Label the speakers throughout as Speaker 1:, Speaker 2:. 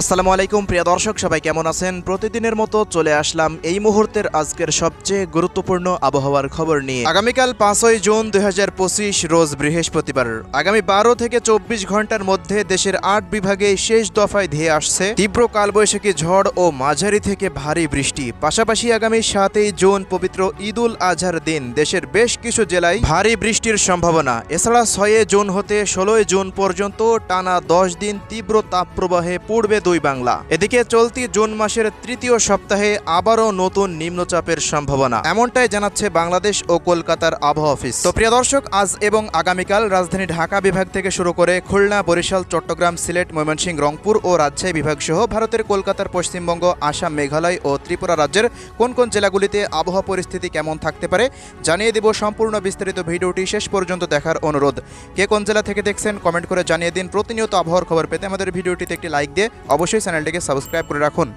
Speaker 1: আসসালামু আলাইকুম প্রিয় দর্শক, সবাই কেমন আছেন? প্রতিদিনের মতো চলে আসলাম এই মুহূর্তের আজকের সবচেয়ে গুরুত্বপূর্ণ আবহাওয়ার খবর নিয়ে। আগামীকাল 5ই জুন 2025 রোজ বৃহস্পতিবার। আগামী 12 থেকে 24 ঘন্টার মধ্যে দেশের 8 বিভাগে শেষ দফায় ধেয়ে আসছে তীব্র কালবৈশাখী ঝড় ও মাঝারি থেকে ভারী বৃষ্টি। পাশাপাশি আগামী 7ই জুন পবিত্র ঈদ উল আজহার দিন দেশের বেশ কিছু জেলায় ভারী বৃষ্টির সম্ভাবনা। এছাড়া 6 জুন হতে 16 জুন পর্যন্ত টানা 10 দিন তীব্র তাপপ্রবাহে পড়বে দুই বাংলা। এদিকে চলতি জুন মাসের তৃতীয় সপ্তাহে আবারও নতুন নিম্নচাপের সম্ভাবনা, এমনটাই জানাচ্ছে বাংলাদেশ ও কলকাতার আবহাওয়া অফিস। তো প্রিয় দর্শক, আজ এবং আগামীকাল রাজধানী ঢাকা বিভাগ থেকে শুরু করে খুলনা, বরিশাল, চট্টগ্রাম, সিলেট, ময়মনসিংহ, রংপুর ও রাজশাহী বিভাগ সহ ভারতের কলকাতার পশ্চিমবঙ্গ, আসাম, মেঘালয় ও ত্রিপুরা রাজ্যের কোন কোন জেলাগুলিতে আবহাওয়া পরিস্থিতি কেমন থাকতে পারে জানিয়ে দেব। সম্পূর্ণ বিস্তারিত ভিডিওটি শেষ পর্যন্ত দেখার অনুরোধ। কে কোন জেলা থেকে দেখছেন কমেন্ট করে জানিয়ে দিন। প্রতিনিয়ত আবহাওয়ার খবর পেতে আমাদের ভিডিওটিতে একটি লাইক দিয়ে অবশ্যই চ্যানেলটিকে সাবস্ক্রাইব করে রাখুন।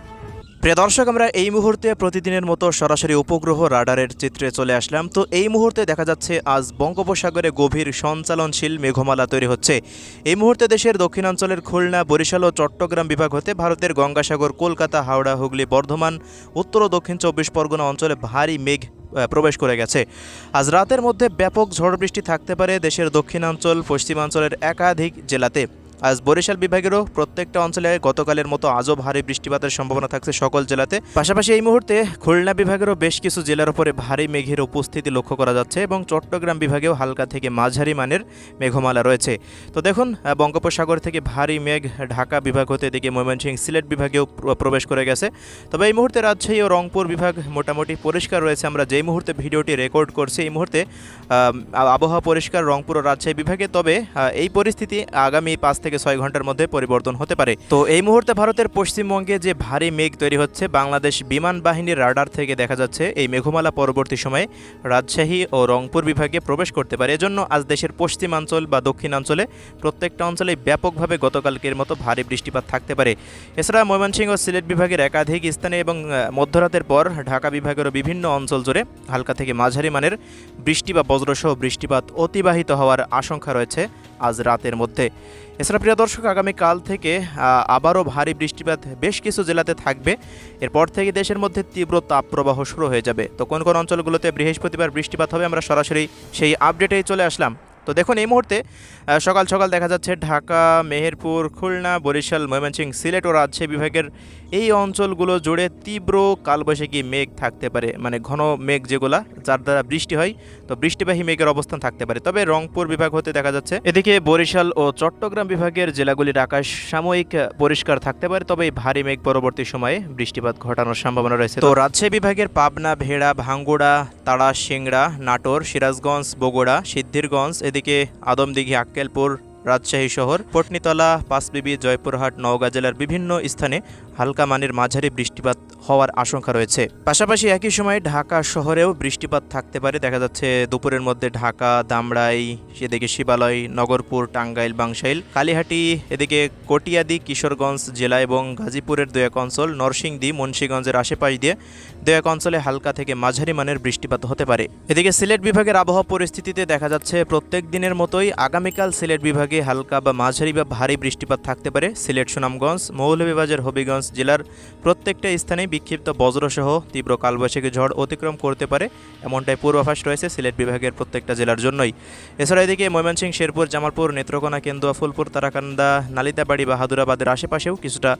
Speaker 1: প্রিয় দর্শক, আমরা এই মুহূর্তে প্রতিদিনের মতো সরাসরি উপগ্রহ রাডারের চিত্রে চলে আসলাম। তো এই মুহূর্তে দেখা যাচ্ছে আজ বঙ্গোপসাগরে গভীর সঞ্চালনশীল মেঘমালা তৈরি হচ্ছে। এই মুহূর্তে দেশের দক্ষিণাঞ্চলের খুলনা, বরিশাল ও চট্টগ্রাম বিভাগ হতে ভারতের গঙ্গাসাগর, কলকাতা, হাওড়া, হুগলি, বর্ধমান, উত্তর ও দক্ষিণ 24 পরগনা অঞ্চলে ভারী মেঘ প্রবেশ করে গেছে। আজ রাতের মধ্যে ব্যাপক ঝড় বৃষ্টি থাকতে পারে দেশের দক্ষিণাঞ্চল, পশ্চিমাঞ্চলের একাধিক জেলাতে। আজ বরিশাল বিভাগেরও প্রত্যেকটা অঞ্চলে গতকালের মতো আজও ভারী বৃষ্টিপাতের সম্ভাবনা থাকছে সকল জেলাতে। পাশাপাশি এই মুহূর্তে খুলনা বিভাগেরও বেশ কিছু জেলার উপরে ভারী মেঘের উপস্থিতি লক্ষ্য করা যাচ্ছে এবং চট্টগ্রাম বিভাগেও হালকা থেকে মাঝারি মানের মেঘমালা রয়েছে। তো দেখুন, বঙ্গোপসাগর থেকে ভারী মেঘ ঢাকা বিভাগ হতে এদিকে ময়মনসিংহ, সিলেট বিভাগেও প্রবেশ করে গেছে। তবে এই মুহূর্তে রাজশাহী ও রংপুর বিভাগ মোটামুটি পরিষ্কার রয়েছে। আমরা যেই মুহূর্তে ভিডিওটি রেকর্ড করছি এই মুহূর্তে আবহাওয়া পরিষ্কার রংপুর ও রাজশাহী বিভাগে। তবে এই পরিস্থিতি আগামী 5 থেকে 6 ঘন্টার মধ্যে পরিবর্তন হতে পারে। তো এই মুহূর্তে ভারতের পশ্চিমবঙ্গে যে ভারী মেঘ তৈরি হচ্ছে, বাংলাদেশ বিমান বাহিনীর রাডার থেকে দেখা যাচ্ছে এই মেঘমালা পরবর্তী সময়ে রাজশাহী ও রংপুর বিভাগে প্রবেশ করতে পারে। এজন্য আজ দেশের পশ্চিমাঞ্চল বা দক্ষিণাঞ্চলে প্রত্যেকটা অঞ্চলে ব্যাপকভাবে গতকালকের মতো ভারী বৃষ্টিপাত থাকতে পারে। এছাড়া ময়মনসিংহ ও সিলেট বিভাগের একাধিক স্থানে এবং মধ্যরাতের পর ঢাকা বিভাগেরও বিভিন্ন অঞ্চল জুড়ে হালকা থেকে মাঝারি মানের বৃষ্টি বা বজ্রসহ বৃষ্টিপাত অতিবাহিত হওয়ার আশঙ্কা রয়েছে আজ রাতের মধ্যে। এছাড়া প্রিয় দর্শক, আগামীকাল থেকে আবারও ভারী বৃষ্টিপাত বেশ কিছু জেলাতে থাকবে। এরপর থেকে দেশের মধ্যে তীব্র তাপপ্রবাহ শুরু হয়ে যাবে। তো কোন কোন অঞ্চলগুলোতে বৃহস্পতিবার বৃষ্টিপাত হবে আমরা সরাসরি সেই আপডেটেই চলে আসলাম। তো দেখুন, এই মুহূর্তে সকাল সকাল দেখা যাচ্ছে ঢাকা, মেহেরপুর, খুলনা, বরিশাল, ময়মনসিংহ, সিলেট ও রাজশাহী বিভাগের এই অঞ্চলগুলো জুড়ে তীব্র কালবৈশাখী মেঘ থাকতে পারে, মানে ঘন মেঘ যেগুলা যার দ্বারা বৃষ্টি হয়, তো বৃষ্টিবাহী মেঘের অবস্থান থাকতে পারে। তবে রংপুর বিভাগ হতে দেখা যাচ্ছে এদিকে বরিশাল ও চট্টগ্রাম বিভাগের জেলাগুলির আকাশ সাময়িক পরিষ্কার থাকতে পারে, তবে ভারী মেঘ পরবর্তী সময়ে বৃষ্টিপাত ঘটানোর সম্ভাবনা রয়েছে। তো রাজশাহী বিভাগের পাবনা, ভেড়া, ভাঙ্গুড়া, তাড়া, সিংড়া, নাটোর, সিরাজগঞ্জ, বগুড়া, সিদ্ধিরগঞ্জ, এদিকে আদমদিঘি, আক্কেলপুর, রাজশাহী শহর, পটনীতলা, পাঁচবিবি, জয়পুরহাট, নওগাঁ জেলার বিভিন্ন স্থানে হালকা মানের মাঝারি বৃষ্টিপাত হওয়ার আশঙ্কা রয়েছে। পাশাপাশি একই সময় ঢাকা শহরেও বৃষ্টিপাত থাকতে পারে। দেখা যাচ্ছে দুপুরের মধ্যে ঢাকা, দামড়াই, এদিকে শিবালয়, নগরপুর, টাঙ্গাইল, বাংশাইল, কালীহাটি, এদিকে কটিয়াদি, কিশোরগঞ্জ জেলা এবং গাজীপুরের দু এক অঞ্চল, নরসিংদী, মুন্সিগঞ্জের আশেপাশ দিয়ে দু এক অঞ্চলে হালকা থেকে মাঝারি মানের বৃষ্টিপাত হতে পারে। এদিকে সিলেট বিভাগের আবহাওয়া পরিস্থিতিতে দেখা যাচ্ছে প্রত্যেক দিনের মতোই আগামীকাল সিলেট বিভাগে হালকা বা মাঝারি বা ভারী বৃষ্টিপাত থাকতে পারে। সিলেট, সুনামগঞ্জ, মৌলভীবাজার, হবিগঞ্জ জেলার প্রত্যেকটা স্থানে বিক্ষিপ্ত বজ্রসহ তীব্র কালবৈশাখী ঝড় অতিক্রম করতে পারে, এমনটাই পূর্বাভাস রয়েছে সিলেট বিভাগের প্রত্যেকটা জেলার জন্যই। এছাড়া এদিকে ময়মনসিংহ, শেরপুর, জামালপুর, নেত্রকোনা, কেন্দুয়া, ফুলপুর, তারাকান্দা, নালিতাবাড়ি, বাহাদুরাবাদের আশেপাশেও কিছুটা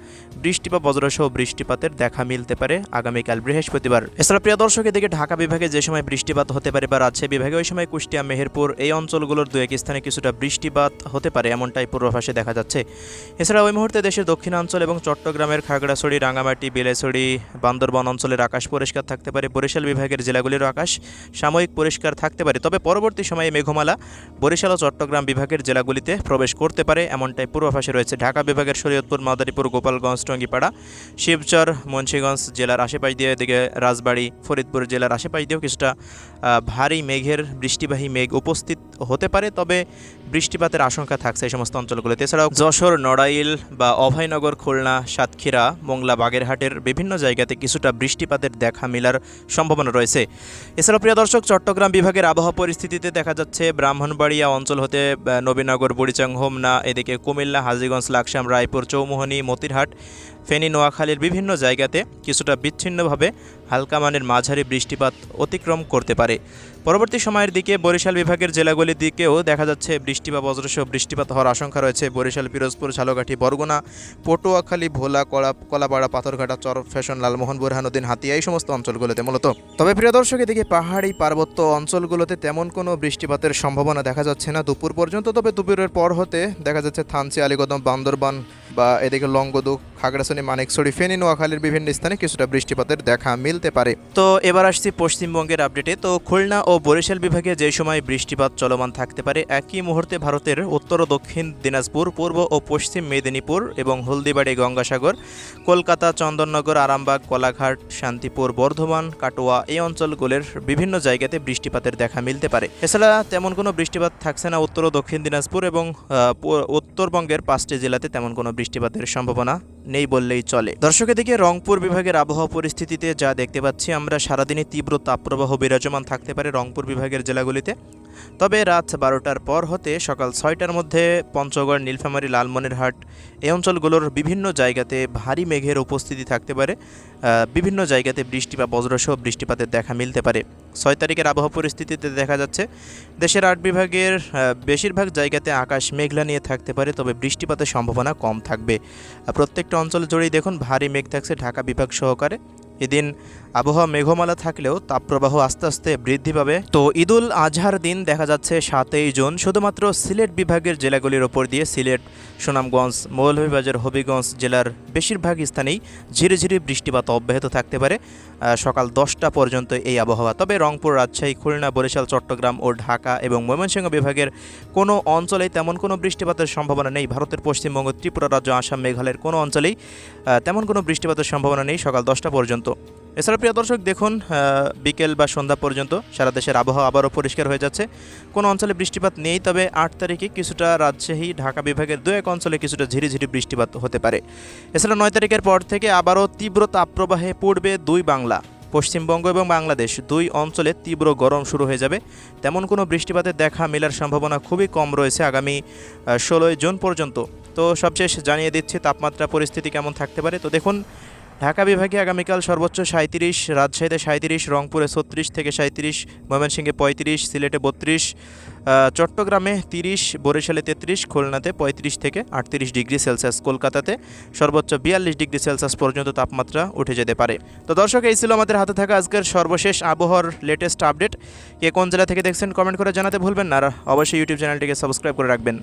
Speaker 1: বৃষ্টি বা বজ্রসহ বৃষ্টিপাতের দেখা মিলতে পারে আগামীকাল বৃহস্পতিবার। এছাড়া প্রিয় দর্শক, এদিকে ঢাকা বিভাগে যে সময় বৃষ্টিপাত হতে পারে বা রাজশাহী বিভাগে ওই সময় কুষ্টিয়া, মেহেরপুর এই অঞ্চলগুলোর দু এক স্থানে কিছুটা বৃষ্টিপাত হতে পারে, এমনটাই পূর্বাভাসে দেখা যাচ্ছে। এছাড়া ওই মুহূর্তে দেশের দক্ষিণাঞ্চল এবং চট্টগ্রামের খাগড়াছড়ি, রাঙামাটি, বেলেছড়ি, বান্দরবান অঞ্চলের আকাশ পরিষ্কার থাকতে পারে। বরিশাল বিভাগের জেলাগুলির আকাশ সাময়িক পরিষ্কার থাকতে পারে, তবে পরবর্তী সময়ে মেঘমালা বরিশাল ও চট্টগ্রাম বিভাগের জেলাগুলিতে প্রবেশ করতে পারে, এমনটাই পূর্বাভাসে রয়েছে। ঢাকা বিভাগের শরীয়তপুর, মাদারীপুর, গোপালগঞ্জ, টঙ্গিপাড়া, শিবচর, মুন্সিগঞ্জ জেলার আশেপাশ দিয়ে, এদিকে রাজবাড়ী, ফরিদপুর জেলার আশেপাশ দিয়েও কিছুটা ভারী মেঘের বৃষ্টিবাহী মেঘ উপস্থিত হতে পারে, তবে বৃষ্টিপাতের আশঙ্কা থাকছে এই সমস্ত অঞ্চলগুলোতে। এছাড়াও যশোর, নড়াইল বা অভয়নগর, খুলনা, সাতক্ষীরা, মোংলা, বাগেরহাটের বিভিন্ন জায়গাতে কিছুটা বৃষ্টিপাতের দেখা মেলার সম্ভাবনা রয়েছে। এছাড়াও প্রিয় দর্শক, চট্টগ্রাম বিভাগের আবহাওয়া পরিস্থিতিতে দেখা যাচ্ছে ব্রাহ্মণবাড়িয়া অঞ্চল হতে নবীনগর, বুড়িচং, হোমনা, এদিকে কুমিল্লা, হাজীগঞ্জ, লাকসাম, রায়পুর, চৌমুহনী, মতিরহাট, ফেনী, নোয়াখালীর বিভিন্ন জায়গাতে কিছুটা বিচ্ছিন্নভাবে হালকা মানের মাঝারি বৃষ্টিপাত অতিক্রম করতে পারে। পরবর্তী সময়ের দিকে বরিশাল বিভাগের জেলাগুলির দিকেও দেখা যাচ্ছে বৃষ্টি বা বজ্রসহ বৃষ্টিপাত হওয়ার আশঙ্কা রয়েছে। বরিশাল, পিরোজপুর, ঝালকাঠি, বরগুনা, পটুয়াখালী, ভোলা, কলাপাড়া, পাথরঘাটা, চরফ্যাশন, লালমোহন, বুরহানুদ্দিন, হাতিয়া এই সমস্ত অঞ্চলগুলোতে মূলত। তবে প্রিয় দর্শক, এদিকে পাহাড়ি পার্বত্য অঞ্চলগুলোতে তেমন কোনো বৃষ্টিপাতের সম্ভাবনা দেখা যাচ্ছে না দুপুর পর্যন্ত। তবে দুপুরের পর হতে দেখা যাচ্ছে থানচি, আলীকদম, বান্দরবান বা এদিকে লংগদুক, খাগড়াছড়ি, মানিকছড়ি, ফেনী, নোয়াখালীর বিভিন্ন স্থানে কিছুটা বৃষ্টিপাতের দেখা মিলতে পারে। তো এবার আসছি পশ্চিমবঙ্গের আপডেটে। তো খুলনা ও বরিশাল বিভাগে যে সময় বৃষ্টিপাত চলমান থাকতে পারে, একই মুহূর্তে ভারতের উত্তর ও দক্ষিণ দিনাজপুর, পূর্ব ও পশ্চিম মেদিনীপুর এবং হলদিবাড়ি, গঙ্গাসাগর, কলকাতা, চন্দননগর, আরামবাগ, কোলাঘাট, শান্তিপুর, বর্ধমান, কাটোয়া এই অঞ্চলগুলোর বিভিন্ন জায়গাতে বৃষ্টিপাতের দেখা মিলতে পারে। এছাড়া তেমন কোনো বৃষ্টিপাত থাকছে না উত্তর ও দক্ষিণ দিনাজপুর এবং উত্তরবঙ্গের 5টি জেলাতে তেমন কোনো বৃষ্টিপাতের সম্ভাবনা নেই বললেই চলে। দর্শক, এদিকে রংপুর বিভাগের আবহাওয়া পরিস্থিতিতে যা দেখতে পাচ্ছি আমরা, সারাদিনই তীব্র তাপপ্রবাহ বিরাজমান থাকতে পারে রংপুর বিভাগের জেলাগুলিতে। তবে রাত 12টার পর হতে সকাল 6টার মধ্যে পঞ্চগড়, নীলফামারী, লালমনিরহাট এই অঞ্চলগুলোর বিভিন্ন জায়গাতে ভারী মেঘের উপস্থিতি থাকতে পারে। বিভিন্ন জায়গাতে বৃষ্টি বা বজ্রসহ বৃষ্টিপাতের দেখা মিলতে পারে। 6 তারিখের আবহাওয়া পরিস্থিতিতে দেখা যাচ্ছে দেশের 8 বিভাগের বেশিরভাগ জায়গাতে আকাশ মেঘলা নিয়ে থাকতে পারে, তবে বৃষ্টিপাতের সম্ভাবনা কম থাকবে। প্রত্যেকটা অঞ্চল জুড়েই দেখুন ভারী মেঘ থাকছে ঢাকা বিভাগ সহকারে। এদিন আবহাওয়া মেঘমালা থাকলেও তাপপ্রবাহ আস্তে আস্তে বৃদ্ধি পাবে। তো ঈদুল আজহার দিন দেখা যাচ্ছে 7ই জুন শুধুমাত্র সিলেট বিভাগের জেলাগুলির ওপর দিয়ে সিলেট, সুনামগঞ্জ, মৌলভীবাজার, হবিগঞ্জ জেলার বেশিরভাগ স্থানেই ঝিরিঝিরি বৃষ্টিপাত অব্যাহত থাকতে পারে সকাল 10টা পর্যন্ত এই আবহাওয়া। তবে রংপুর, রাজশাহী, খুলনা, বরিশাল, চট্টগ্রাম ও ঢাকা এবং ময়মনসিংহ বিভাগের কোনো অঞ্চলেই তেমন কোনো বৃষ্টিপাতের সম্ভাবনা নেই। ভারতের পশ্চিমবঙ্গ, ত্রিপুরা রাজ্য, আসাম, মেঘালয়ের কোনো অঞ্চলেই তেমন কোনো বৃষ্টিপাতের সম্ভাবনা নেই সকাল 10টা পর্যন্ত। এছাড়া প্রিয় দর্শক দেখুন, বিকেল বা সন্ধ্যা পর্যন্ত সারা দেশের আবহাওয়া আবারও পরিষ্কার হয়ে যাচ্ছে। কোনো অঞ্চলে বৃষ্টিপাত নেই, তবে 8 তারিখে কিছুটা রাজশাহী, ঢাকা বিভাগের 2-1 অঞ্চলে কিছুটা ঝিরিঝিরি বৃষ্টিপাত হতে পারে। এছাড়া 9 তারিখের পর থেকে আবারও তীব্র তাপপ্রবাহে পড়বে দুই বাংলা, পশ্চিমবঙ্গ এবং বাংলাদেশ 2 অঞ্চলে তীব্র গরম শুরু হয়ে যাবে। তেমন কোনো বৃষ্টিপাতের দেখা মেলার সম্ভাবনা খুবই কম রয়েছে আগামী 16 জুন পর্যন্ত। তো সবশেষ জানিয়ে দিচ্ছি তাপমাত্রা পরিস্থিতি কেমন থাকতে পারে। তো দেখুন, ঢাকা বিভাগে আগামীকাল সর্বোচ্চ 37, রাজশাহীতে 37, রংপুরে 36 থেকে 37, ময়মনসিংহে 35, সিলেটে 32, চট্টগ্রামে 30, বরিশালে 33, খুলনাতে 35 থেকে 38 ডিগ্রি সেলসিয়াস, কলকাতাতে সর্বোচ্চ 42 ডিগ্রি সেলসিয়াস পর্যন্ত তাপমাত্রা উঠে যেতে পারে। তো দর্শক, এই ছিল আমাদের হাতে থাকা আজকের সর্বশেষ আবহাওয়ার লেটেস্ট আপডেট। কে কোন জেলা থেকে দেখছেন কমেন্ট করে জানাতে ভুলবেন না, আর অবশ্যই ইউটিউব চ্যানেলটিকে সাবস্ক্রাইব করে রাখবেন।